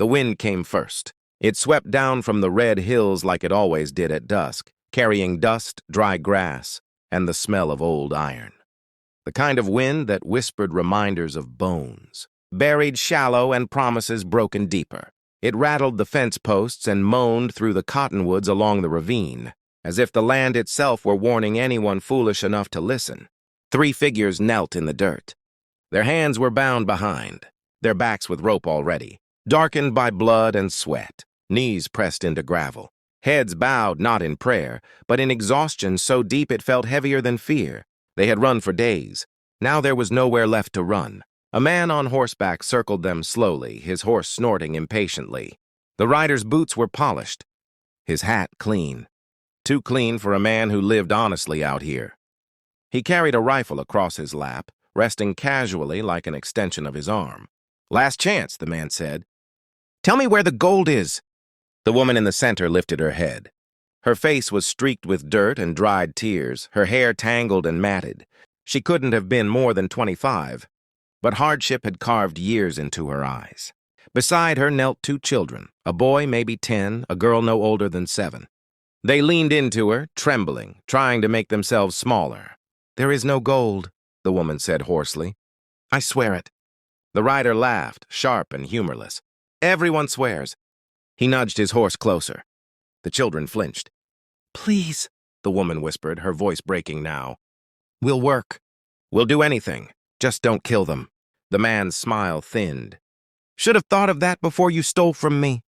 The wind came first. It swept down from the red hills like it always did at dusk, carrying dust, dry grass, and the smell of old iron. The kind of wind that whispered reminders of bones, buried shallow and promises broken deeper. It rattled the fence posts and moaned through the cottonwoods along the ravine, as if the land itself were warning anyone foolish enough to listen. 3 figures knelt in the dirt. Their hands were bound behind, their backs with rope already, darkened by blood and sweat, knees pressed into gravel, heads bowed not in prayer, but in exhaustion so deep it felt heavier than fear. They had run for days. Now there was nowhere left to run. A man on horseback circled them slowly, his horse snorting impatiently. The rider's boots were polished, his hat clean. Too clean for a man who lived honestly out here. He carried a rifle across his lap, resting casually like an extension of his arm. "Last chance," the man said. "Tell me where the gold is." The woman in the center lifted her head. Her face was streaked with dirt and dried tears, her hair tangled and matted. She couldn't have been more than 25, but hardship had carved years into her eyes. Beside her knelt 2 children, a boy maybe 10, a girl no older than 7. They leaned into her, trembling, trying to make themselves smaller. "There is no gold," the woman said hoarsely. "I swear it." The rider laughed, sharp and humorless. "Everyone swears." He nudged his horse closer. The children flinched. "Please," the woman whispered, her voice breaking now. "We'll work. We'll do anything. Just don't kill them." The man's smile thinned. "Should have thought of that before you stole from me."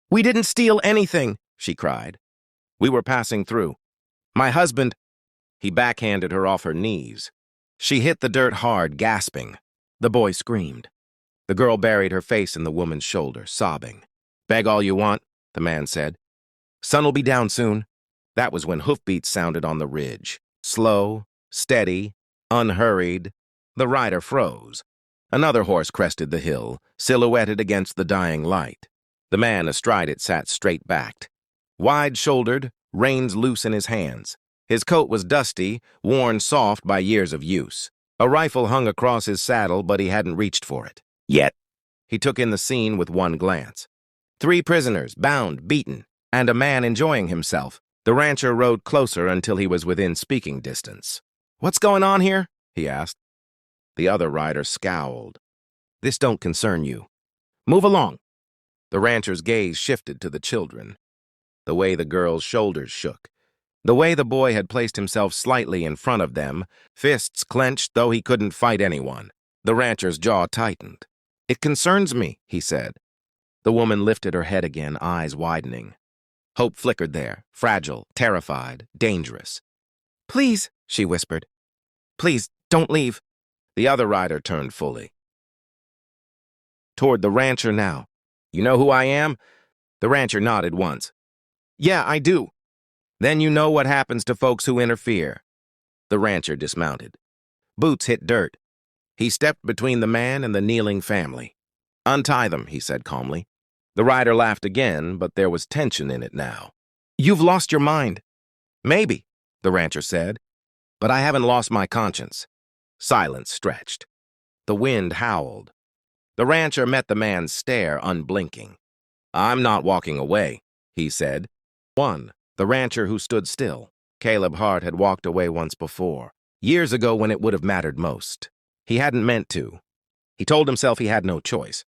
"We didn't steal anything," she cried. "We were passing through. My husband—" He backhanded her off her knees. She hit the dirt hard, gasping. The boy screamed. The girl buried her face in the woman's shoulder, sobbing. "Beg all you want," the man said. "Sun'll be down soon." That was when hoofbeats sounded on the ridge. Slow, steady, unhurried. The rider froze. Another horse crested the hill, silhouetted against the dying light. The man astride it sat straight-backed, wide-shouldered, reins loose in his hands. His coat was dusty, worn soft by years of use. A rifle hung across his saddle, but he hadn't reached for it. Yet. He took in the scene with one glance. 3 prisoners, bound, beaten, and a man enjoying himself. The rancher rode closer until he was within speaking distance. "What's going on here?" he asked. The other rider scowled. "This don't concern you. Move along." The rancher's gaze shifted to the children. The way the girl's shoulders shook. The way the boy had placed himself slightly in front of them, fists clenched though he couldn't fight anyone. The rancher's jaw tightened. "It concerns me," he said. The woman lifted her head again, eyes widening. Hope flickered there, fragile, terrified, dangerous. "Please," she whispered. "Please, don't leave." The other rider turned fully. Toward the rancher now. "You know who I am?" The rancher nodded once. "Yeah, I do." "Then you know what happens to folks who interfere." The rancher dismounted. Boots hit dirt. He stepped between the man and the kneeling family. "Untie them," he said calmly. The rider laughed again, but there was tension in it now. "You've lost your mind." "Maybe," the rancher said, "but I haven't lost my conscience." Silence stretched. The wind howled. The rancher met the man's stare, unblinking. "I'm not walking away," he said. One, the rancher who stood still. Caleb Hart had walked away once before, years ago when it would have mattered most. He hadn't meant to. He told himself he had no choice.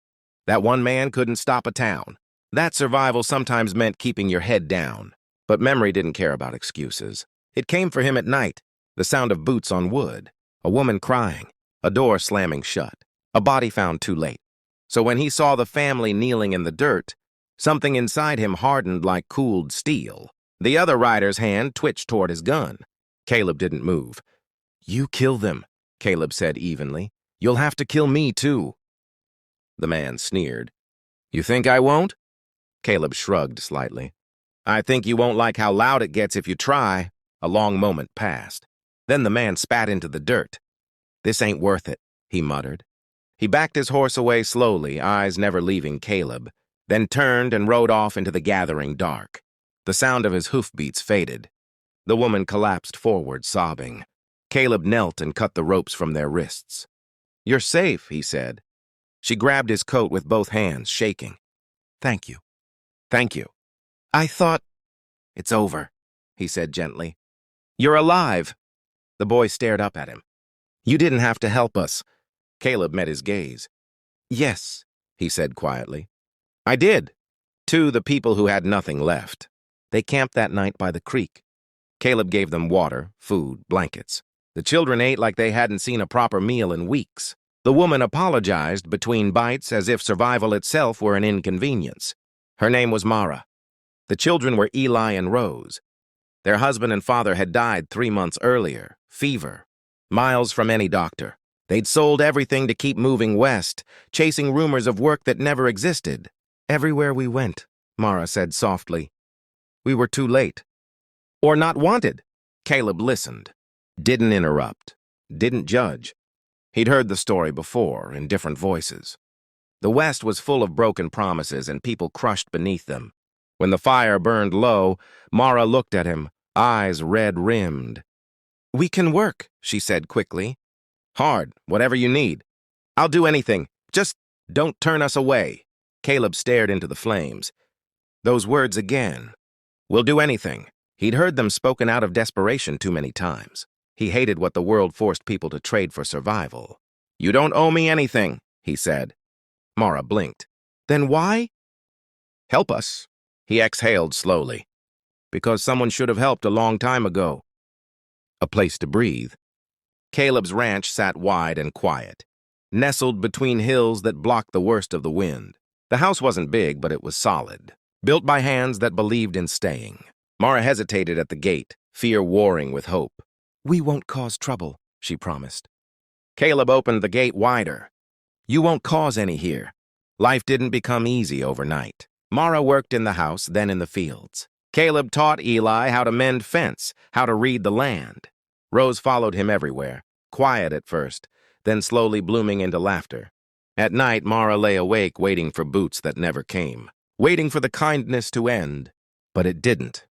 That one man couldn't stop a town. That survival sometimes meant keeping your head down. But memory didn't care about excuses. It came for him at night, the sound of boots on wood, a woman crying, a door slamming shut, a body found too late. So when he saw the family kneeling in the dirt, something inside him hardened like cooled steel. The other rider's hand twitched toward his gun. Caleb didn't move. "You kill them," Caleb said evenly. "You'll have to kill me too." The man sneered. "You think I won't?" Caleb shrugged slightly. "I think you won't like how loud it gets if you try." A long moment passed. Then the man spat into the dirt. "This ain't worth it," he muttered. He backed his horse away slowly, eyes never leaving Caleb, then turned and rode off into the gathering dark. The sound of his hoofbeats faded. The woman collapsed forward, sobbing. Caleb knelt and cut the ropes from their wrists. "You're safe," he said. She grabbed his coat with both hands, shaking. "Thank you. Thank you. I thought—" "It's over," he said gently. "You're alive." The boy stared up at him. "You didn't have to help us." Caleb met his gaze. "Yes," he said quietly. "I did." To the people who had nothing left. They camped that night by the creek. Caleb gave them water, food, blankets. The children ate like they hadn't seen a proper meal in weeks. The woman apologized between bites as if survival itself were an inconvenience. Her name was Mara. The children were Eli and Rose. Their husband and father had died 3 months earlier, fever, miles from any doctor. They'd sold everything to keep moving west, chasing rumors of work that never existed. "Everywhere we went," Mara said softly. "We were too late. Or not wanted." Caleb listened, didn't interrupt, didn't judge. He'd heard the story before, in different voices. The West was full of broken promises and people crushed beneath them. When the fire burned low, Mara looked at him, eyes red-rimmed. "We can work," she said quickly. "Hard, whatever you need. I'll do anything. Just don't turn us away." Caleb stared into the flames. Those words again. "We'll do anything." He'd heard them spoken out of desperation too many times. He hated what the world forced people to trade for survival. "You don't owe me anything," he said. Mara blinked. "Then why?" "Help us," he exhaled slowly. "Because someone should have helped a long time ago." A place to breathe. Caleb's ranch sat wide and quiet, nestled between hills that blocked the worst of the wind. The house wasn't big, but it was solid, built by hands that believed in staying. Mara hesitated at the gate, fear warring with hope. "We won't cause trouble," she promised. Caleb opened the gate wider. "You won't cause any here." Life didn't become easy overnight. Mara worked in the house, then in the fields. Caleb taught Eli how to mend fence, how to read the land. Rose followed him everywhere, quiet at first, then slowly blooming into laughter. At night, Mara lay awake waiting for boots that never came, waiting for the kindness to end. But it didn't.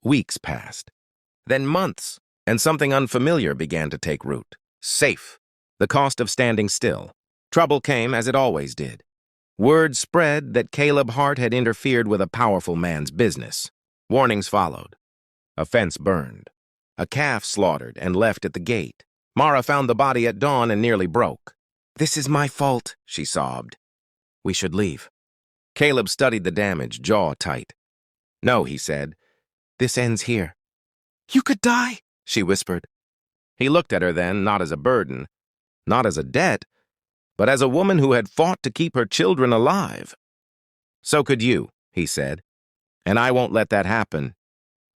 Weeks passed. Then months, and something unfamiliar began to take root. Safe. The cost of standing still. Trouble came as it always did. Word spread that Caleb Hart had interfered with a powerful man's business. Warnings followed. A fence burned. A calf slaughtered and left at the gate. Mara found the body at dawn and nearly broke. "This is my fault," she sobbed. "We should leave." Caleb studied the damage, jaw tight. "No," he said. "This ends here." "You could die," she whispered. He looked at her then, not as a burden, not as a debt, but as a woman who had fought to keep her children alive. "So could you," he said, "and I won't let that happen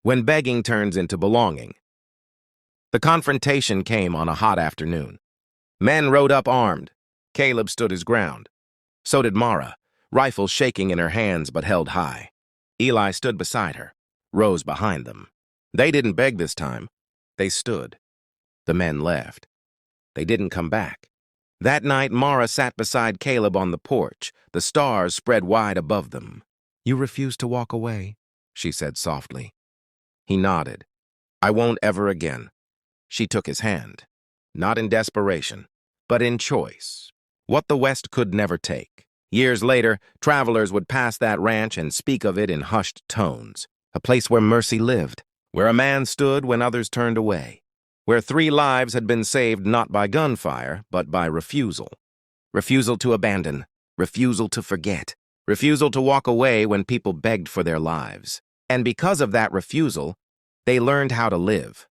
when begging turns into belonging." The confrontation came on a hot afternoon. Men rode up armed. Caleb stood his ground. So did Mara, rifle shaking in her hands but held high. Eli stood beside her, Rose behind them. They didn't beg this time. They stood. The men left. They didn't come back. That night, Mara sat beside Caleb on the porch, the stars spread wide above them. "You refuse to walk away," she said softly. He nodded. "I won't ever again." She took his hand, not in desperation, but in choice, what the West could never take. Years later, travelers would pass that ranch and speak of it in hushed tones, a place where mercy lived, where a man stood when others turned away, where 3 lives had been saved not by gunfire, but by refusal. Refusal to abandon, refusal to forget, refusal to walk away when people begged for their lives. And because of that refusal, they learned how to live.